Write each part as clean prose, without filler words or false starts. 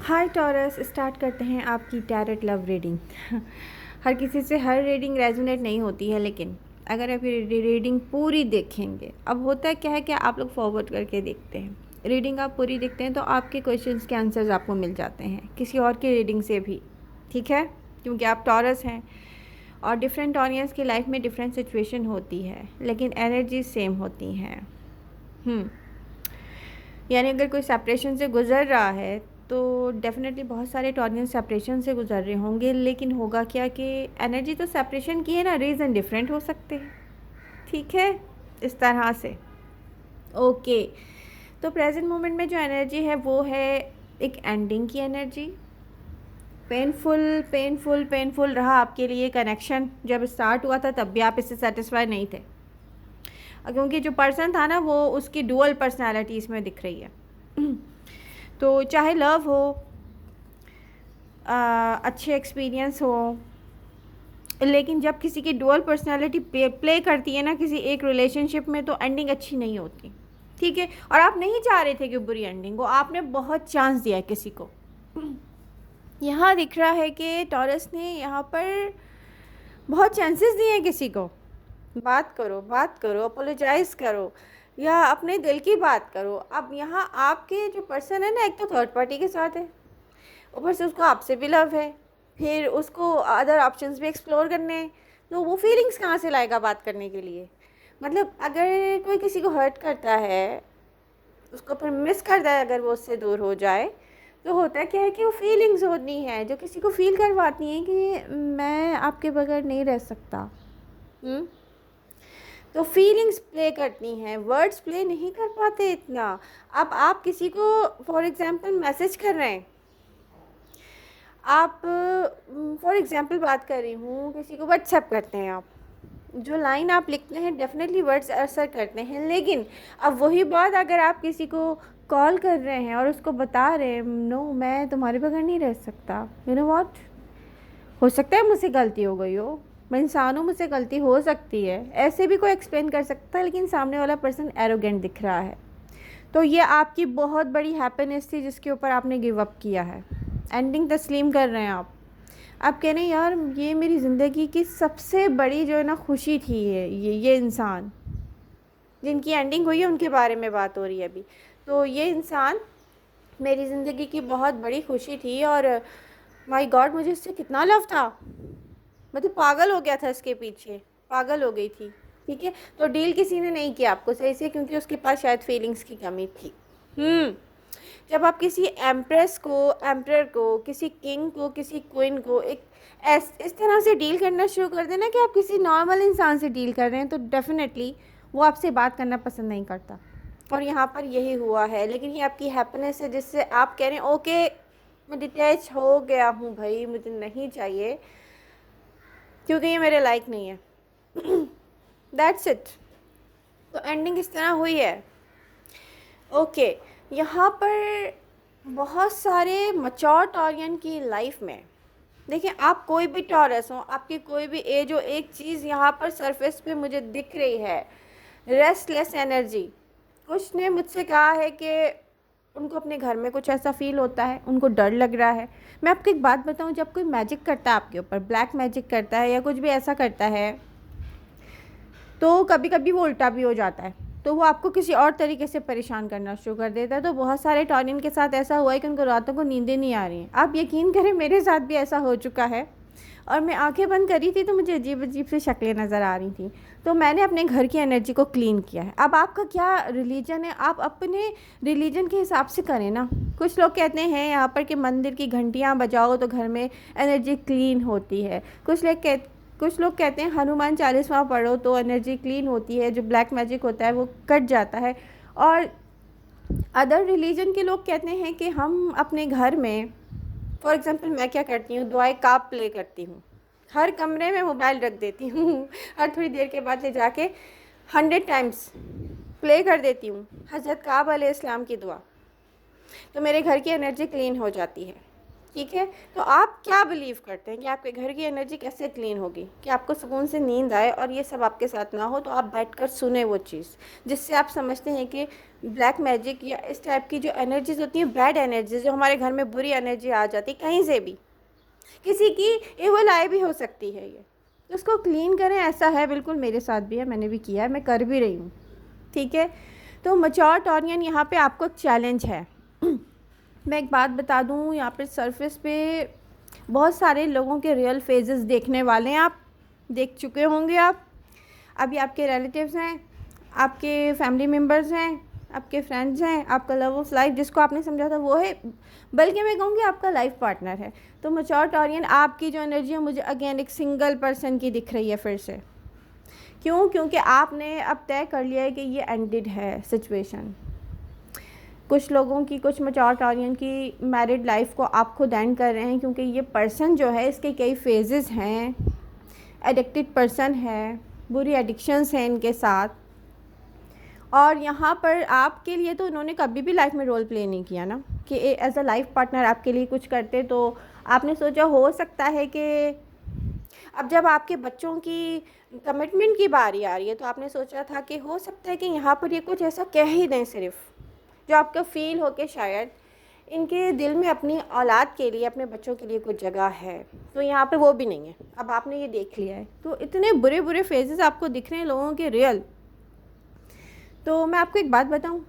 हाय taurus, start करते हैं आपकी टैरेट लव रीडिंग। हर किसी से हर रीडिंग रेजोनेट नहीं होती है, लेकिन अगर आप ये रीडिंग पूरी देखेंगे, अब होता है क्या है कि आप लोग फॉरवर्ड करके देखते हैं, रीडिंग आप पूरी देखते हैं तो आपके क्वेश्चंस के आंसर्स आपको मिल जाते हैं किसी और की रीडिंग से भी, ठीक है, क्योंकि आप टॉरस हैं और डिफरेंट ऑडियंस की लाइफ में डिफरेंट सिचुएशन होती है, लेकिन एनर्जी सेम होती हैं। यानी अगर कोई सेपरेशन से गुज़र रहा है तो डेफ़िनेटली बहुत सारे टॉरियंस सेपरेशन से गुज़र रहे होंगे, लेकिन होगा क्या कि एनर्जी तो सेपरेशन की है ना, रीज़न डिफरेंट हो सकते हैं, ठीक है, इस तरह से। ओके, तो प्रेजेंट मोमेंट में जो एनर्जी है वो है एक एंडिंग की एनर्जी। पेनफुल पेनफुल पेनफुल रहा आपके लिए कनेक्शन, जब स्टार्ट हुआ था तब भी आप इससे सेटिस्फाई नहीं थे, क्योंकि जो पर्सन था ना वो उसकी डुअल पर्सनैलिटी इसमें दिख रही है। तो चाहे लव हो, अच्छे एक्सपीरियंस हो, लेकिन जब किसी की डुअल पर्सनैलिटी प्ले करती है ना किसी एक रिलेशनशिप में, तो एंडिंग अच्छी नहीं होती, ठीक है। और आप नहीं चाह रहे थे कि बुरी एंडिंग हो, आपने बहुत चांस दिया है किसी को। यहाँ दिख रहा है कि टॉरस ने यहाँ पर बहुत चांसेस दिए हैं किसी को। बात करो, अपोलोजाइज़ करो या अपने दिल की बात करो। अब यहाँ आपके जो पर्सन है ना, एक तो थर्ड पार्टी के साथ है, ऊपर से उसको आपसे भी लव है, फिर उसको अदर ऑप्शंस भी एक्सप्लोर करने हैं, तो वो फीलिंग्स कहाँ से लाएगा बात करने के लिए। मतलब अगर कोई किसी को हर्ट करता है, उसको फिर मिस करता है, अगर वो उससे दूर हो जाए, तो होता है क्या है कि वो फीलिंग्स होती हैं जो किसी को फील करवाती हैं कि मैं आपके बगैर नहीं रह सकता। तो फीलिंग्स प्ले करती हैं, वर्ड्स प्ले नहीं कर पाते इतना। अब आप किसी को फॉर एग्ज़ाम्पल मैसेज कर रहे हैं, आप फॉर एग्ज़ाम्पल बात कर रही हूँ, किसी को व्हाट्सएप करते हैं, आप जो लाइन आप लिखते हैं डेफिनेटली वर्ड्स असर करते हैं, लेकिन अब वही बात अगर आप किसी को कॉल कर रहे हैं और उसको बता रहे हैं नो मैं तुम्हारे बगैर नहीं रह सकता, यू नो व्हाट, हो सकता है मुझसे गलती हो गई हो, मैं इंसान हूँ, मुझसे गलती हो सकती है, ऐसे भी कोई एक्सप्लेन कर सकता है, लेकिन सामने वाला पर्सन एरोगेंट दिख रहा है। तो ये आपकी बहुत बड़ी हैप्पीनेस थी जिसके ऊपर आपने गिव अप किया है, एंडिंग तस्लीम कर रहे हैं आप कह रहे हैं यार ये मेरी ज़िंदगी की सबसे बड़ी जो है ना खुशी थी, ये इंसान जिनकी एंडिंग हुई है उनके बारे में बात हो रही है अभी। तो ये इंसान मेरी ज़िंदगी की बहुत बड़ी खुशी थी और माय गॉड मुझे इससे कितना लव था, मैं तो पागल हो गया था इसके पीछे, पागल हो गई थी, ठीक है। तो डील किसी ने नहीं किया आपको सही से, क्योंकि उसके पास शायद फीलिंग्स की कमी थी। जब आप किसी एम्प्रेस को, एम्परर को, किसी किंग को, किसी क्वीन को एक इस तरह से डील करना शुरू कर देना कि आप किसी नॉर्मल इंसान से डील कर रहे हैं, तो डेफिनेटली वो आपसे बात करना पसंद नहीं करता। और यहाँ पर यही हुआ है, लेकिन ये आपकी हैप्पीनेस है जिससे आप कह रहे हैं ओके मैं डिटैच हो गया हूँ भाई, मुझे नहीं चाहिए क्योंकि ये मेरे लाइक नहीं है। That's it. तो एंडिंग इस तरह हुई है। ओके, यहाँ पर बहुत सारे मैच्योर टॉरियन की लाइफ में, देखिए आप कोई भी टॉरस हो, आपकी कोई भी एज हो, एक चीज़ यहाँ पर सरफेस पे मुझे दिख रही है, रेस्टलेस एनर्जी। कुछ ने मुझसे कहा है कि उनको अपने घर में कुछ ऐसा फील होता है, उनको डर लग रहा है। मैं आपको एक बात बताऊं, जब कोई मैजिक करता है आपके ऊपर, ब्लैक मैजिक करता है या कुछ भी ऐसा करता है, तो कभी कभी वो उल्टा भी हो जाता है, तो वो आपको किसी और तरीके से परेशान करना शुरू कर देता है। तो बहुत सारे टॉरियन के साथ ऐसा हुआ है कि उनको रातों को नींदें नहीं आ रही हैं। आप यकीन करें मेरे साथ भी ऐसा हो चुका है, और मैं आंखें बंद करी थी तो मुझे अजीब अजीब सी शक्लें नज़र आ रही थी। तो मैंने अपने घर की एनर्जी को क्लीन किया है। अब आपका क्या रिलीजन है, आप अपने रिलीजन के हिसाब से करें ना। कुछ लोग कहते हैं यहाँ पर कि मंदिर की घंटियाँ बजाओ तो घर में एनर्जी क्लीन होती है। कुछ लोग कहते हैं हनुमान चालीसा पढ़ो तो एनर्जी क्लीन होती है, जो ब्लैक मैजिक होता है वो कट जाता है। और अदर रिलीजन के लोग कहते हैं कि हम अपने घर में, फॉर एग्ज़ाम्पल मैं क्या करती हूँ, दुआए काब प्ले करती हूँ, हर कमरे में मोबाइल रख देती हूँ, हर थोड़ी देर के बाद ले जाके 100 टाइम्स प्ले कर देती हूँ हज़रत काब अलैहिस्सलाम की दुआ, तो मेरे घर की एनर्जी क्लीन हो जाती है, ठीक है। तो आप क्या बिलीव करते हैं कि आपके घर की एनर्जी कैसे क्लीन होगी कि आपको सुकून से नींद आए और ये सब आपके साथ ना हो, तो आप बैठकर सुने वो चीज़ जिससे आप समझते हैं कि ब्लैक मैजिक या इस टाइप की जो एनर्जीज होती हैं, बैड एनर्जीज जो हमारे घर में बुरी एनर्जी आ जाती है कहीं से भी, किसी की एवल आई भी हो सकती है ये, तो उसको क्लीन करें। ऐसा है, बिल्कुल मेरे साथ भी है, मैंने भी किया है, मैं कर भी रही हूँ। ठीक है। तो मैच्योर टॉरियन यहाँ पे आपको एक चैलेंज है। मैं एक बात बता दूँ, यहाँ पे सरफेस पे बहुत सारे लोगों के रियल फेजेस देखने वाले हैं, आप देख चुके होंगे। आप अभी आपके रिलेटिव्स हैं, आपके फैमिली मेम्बर्स हैं, आपके फ्रेंड्स हैं, आपका लव ऑफ लाइफ जिसको आपने समझा था वो है, बल्कि मैं कहूँगी आपका लाइफ पार्टनर है। तो मैच्योर टॉरियन आपकी जो एनर्जी है मुझे अगेन एक सिंगल पर्सन की दिख रही है फिर से। क्यों? क्योंकि आपने अब तय कर लिया है कि ये एंडेड है सिचुएशन। कुछ लोगों की, कुछ मैच्योर टॉरियन की मैरिड लाइफ को आप खुद एंड कर रहे हैं, क्योंकि ये पर्सन जो है इसके कई फेजेस हैं, एडिक्टेड पर्सन है, बुरी एडिक्शंस हैं इनके साथ। और यहाँ पर आपके लिए तो उन्होंने कभी भी लाइफ में रोल प्ले नहीं किया ना कि एज अ लाइफ पार्टनर आपके लिए कुछ करते, तो आपने सोचा हो सकता है कि अब जब आपके बच्चों की कमिटमेंट की बारी आ रही है तो आपने सोचा था कि हो सकता है कि यहाँ पर ये कुछ ऐसा कह ही दें सिर्फ जो आपको फ़ील हो के शायद इनके दिल में अपनी औलाद के लिए, अपने बच्चों के लिए कुछ जगह है। तो यहाँ पे वो भी नहीं है, अब आपने ये देख लिया है। तो इतने बुरे बुरे फेजेस आपको दिख रहे हैं लोगों के रियल। तो मैं आपको एक बात बताऊँ,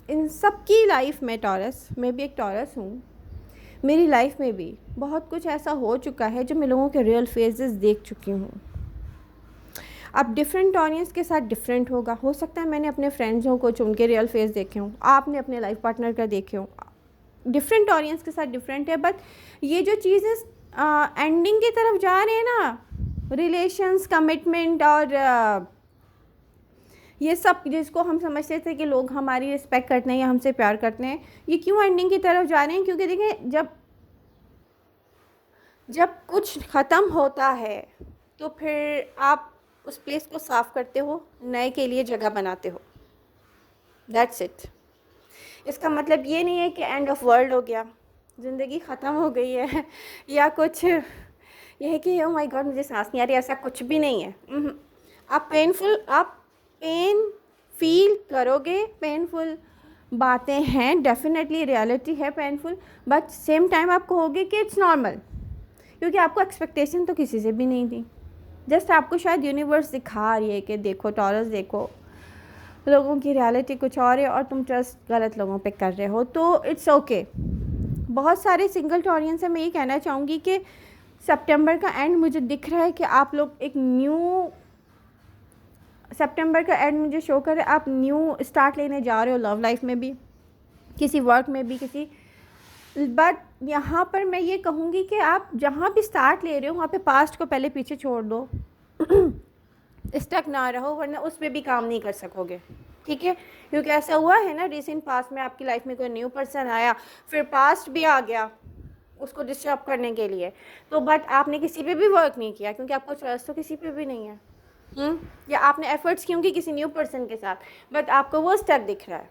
इन सब की लाइफ में, टॉरस, मैं भी एक टॉरस हूँ, मेरी लाइफ में भी बहुत कुछ ऐसा हो चुका है जो मैं लोगों के रियल फेजेस देख चुकी हूँ। अब डिफरेंट ऑडियंस के साथ डिफरेंट होगा, हो सकता है मैंने अपने फ्रेंड्स हो कुछ उनके रियल फेस देखे हों, आपने अपने लाइफ पार्टनर का देखे हों, डिफरेंट ऑडियंस के साथ डिफरेंट है। बट ये जो चीज़ें एंडिंग की तरफ जा रहे हैं ना, रिलेशंस, कमिटमेंट और ये सब जिसको हम समझते थे कि लोग हमारी रिस्पेक्ट करते हैं या हमसे प्यार करते हैं, ये क्यों एंडिंग की तरफ जा रहे हैं? क्योंकि देखिए, जब कुछ ख़त्म होता है तो फिर आप उस प्लेस को साफ़ करते हो, नए के लिए जगह बनाते हो। That's it. इसका मतलब ये नहीं है कि एंड ऑफ वर्ल्ड हो गया, ज़िंदगी ख़त्म हो गई है या कुछ ये है कि ओ माय गॉड मुझे सांस नहीं आ रही, ऐसा कुछ भी नहीं है। आप पेन फील करोगे, पेनफुल बातें हैं, डेफिनेटली रियलिटी है पेनफुल, बट सेम टाइम आप कहोगे कि इट्स नॉर्मल, क्योंकि आपको एक्सपेक्टेशन तो किसी से भी नहीं थी। जस्ट आपको शायद यूनिवर्स दिखा रही है कि देखो टॉरस, देखो लोगों की रियलिटी कुछ और है और तुम ट्रस्ट गलत लोगों पे कर रहे हो, तो इट्स ओके। बहुत सारे सिंगल टॉरियन से मैं ये कहना चाहूँगी कि सितंबर का एंड मुझे दिख रहा है कि आप लोग एक न्यू, सितंबर का एंड मुझे शो कर रहा है आप न्यू स्टार्ट लेने जा रहे हो, लव लाइफ में भी, किसी वर्क में भी, किसी। बट यहाँ पर मैं ये कहूँगी कि आप जहाँ भी स्टार्ट ले रहे हो वहाँ पे पास्ट को पहले पीछे छोड़ दो, स्टक ना रहो, वरना उस पर भी काम नहीं कर सकोगे। ठीक है, क्योंकि ऐसा हुआ है ना, रिसेंट पास्ट में आपकी लाइफ में कोई न्यू पर्सन आया, फिर पास्ट भी आ गया उसको डिस्टर्ब करने के लिए, तो बट आपने किसी पे भी वर्क नहीं किया क्योंकि आपको ट्रस्ट तो किसी पे भी नहीं है। या आपने एफर्ट्स क्यों की किसी न्यू पर्सन के साथ, बट आपको वो स्टक दिख रहा है,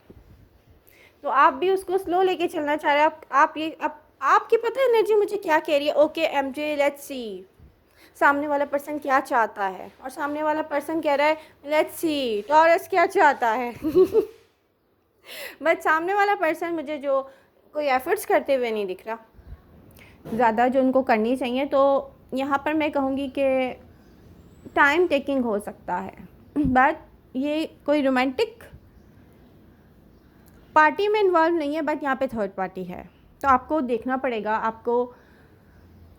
तो आप भी उसको स्लो लेके चलना चाह रहे हैं। आप ये आपकी पता है एनर्जी मुझे क्या कह रही है? ओके एमजे, लेट्स सी सामने वाला पर्सन क्या चाहता है, और सामने वाला पर्सन कह रहा है लेट्स सी टॉरस क्या चाहता है बट सामने वाला पर्सन मुझे जो कोई एफर्ट्स करते हुए नहीं दिख रहा ज़्यादा, जो उनको करनी चाहिए। तो यहाँ पर मैं कहूँगी कि टाइम टेकिंग हो सकता है, बट ये कोई रोमांटिक पार्टी में इन्वॉल्व नहीं है, बट यहाँ पे थर्ड पार्टी है, तो आपको देखना पड़ेगा, आपको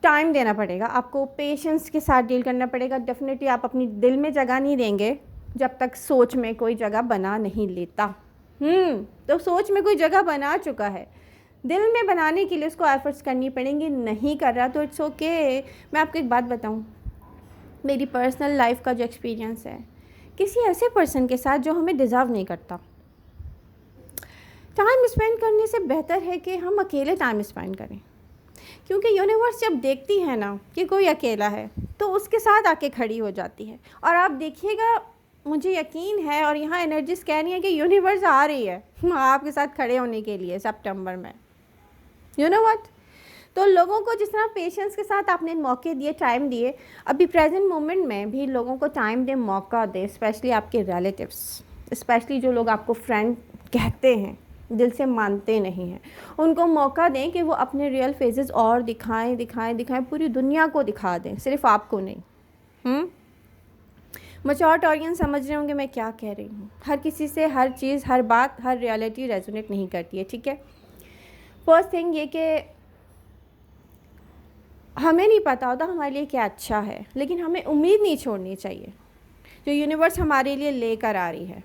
टाइम देना पड़ेगा, आपको पेशेंस के साथ डील करना पड़ेगा। डेफिनेटली आप अपनी दिल में जगह नहीं देंगे जब तक सोच में कोई जगह बना नहीं लेता। तो सोच में कोई जगह बना चुका है, दिल में बनाने के लिए उसको एफर्ट्स करनी पड़ेंगी, नहीं कर रहा तो इट्स ओके। मैं आपको एक बात बताऊँ, मेरी पर्सनल लाइफ का जो एक्सपीरियंस है, किसी ऐसे पर्सन के साथ जो हमें डिज़र्व नहीं करता, टाइम स्पेंड करने से बेहतर है कि हम अकेले टाइम स्पेंड करें, क्योंकि यूनिवर्स जब देखती है ना कि कोई अकेला है तो उसके साथ आके खड़ी हो जाती है। और आप देखिएगा, मुझे यकीन है और यहाँ एनर्जीज कह रही है कि यूनिवर्स आ रही है आपके साथ खड़े होने के लिए सितंबर में। यू नो व्हाट, तो लोगों को जिस तरह पेशेंस के साथ आपने मौके दिए, टाइम दिए, अभी प्रेजेंट मोमेंट में भी लोगों को टाइम दें, मौका दें, स्पेशली आपके रिलेटिव्स, स्पेशली जो लोग आपको फ्रेंड कहते हैं, दिल से मानते नहीं हैं, उनको मौका दें कि वो अपने रियल फेजेस और दिखाएं दिखाएं दिखाएं, पूरी दुनिया को दिखा दें, सिर्फ आपको नहीं। मैच्योर ऑडियंस समझ रहे होंगे मैं क्या कह रही हूँ। हर किसी से हर चीज़, हर बात, हर रियलिटी रेजोनेट नहीं करती है, ठीक है। फर्स्ट थिंग ये कि हमें नहीं पता होता हमारे लिए क्या अच्छा है, लेकिन हमें उम्मीद नहीं छोड़नी चाहिए जो यूनिवर्स हमारे लिए लेकर आ रही है,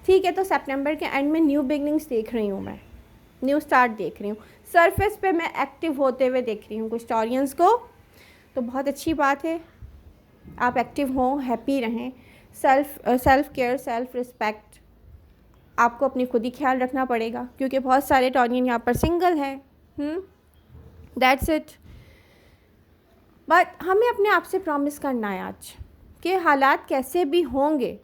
ठीक है। तो सितंबर के एंड में न्यू बिगनिंग्स देख रही हूँ मैं, न्यू स्टार्ट देख रही हूँ, सरफेस पे मैं एक्टिव होते हुए देख रही हूँ कुछ ऑडियंस को, तो बहुत अच्छी बात है। आप एक्टिव हों, हैप्पी रहें, सेल्फ केयर, सेल्फ रिस्पेक्ट, आपको अपनी खुद ही ख्याल रखना पड़ेगा, क्योंकि बहुत सारे टॉनियन यहाँ पर सिंगल हैं। That's it. बट हमें अपने आप से प्रॉमिस करना है आज कि हालात कैसे भी होंगे,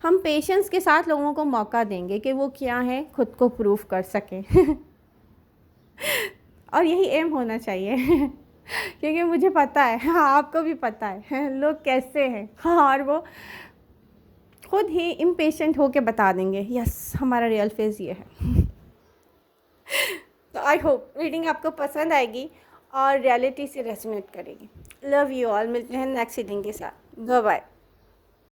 हम पेशेंस के साथ लोगों को मौका देंगे कि वो क्या है, खुद को प्रूव कर सकें और यही एम होना चाहिए क्योंकि मुझे पता है, हाँ आपको भी पता है लोग कैसे हैं, हाँ, और वो खुद ही इम्पेशेंट होके बता देंगे यस हमारा रियल फेस ये है तो आई होप रीडिंग आपको पसंद आएगी और रियलिटी से रेजोनेट करेगी। लव यू ऑल, मिलते हैं नेक्स्ट रीडिंग के साथ। Bye bye.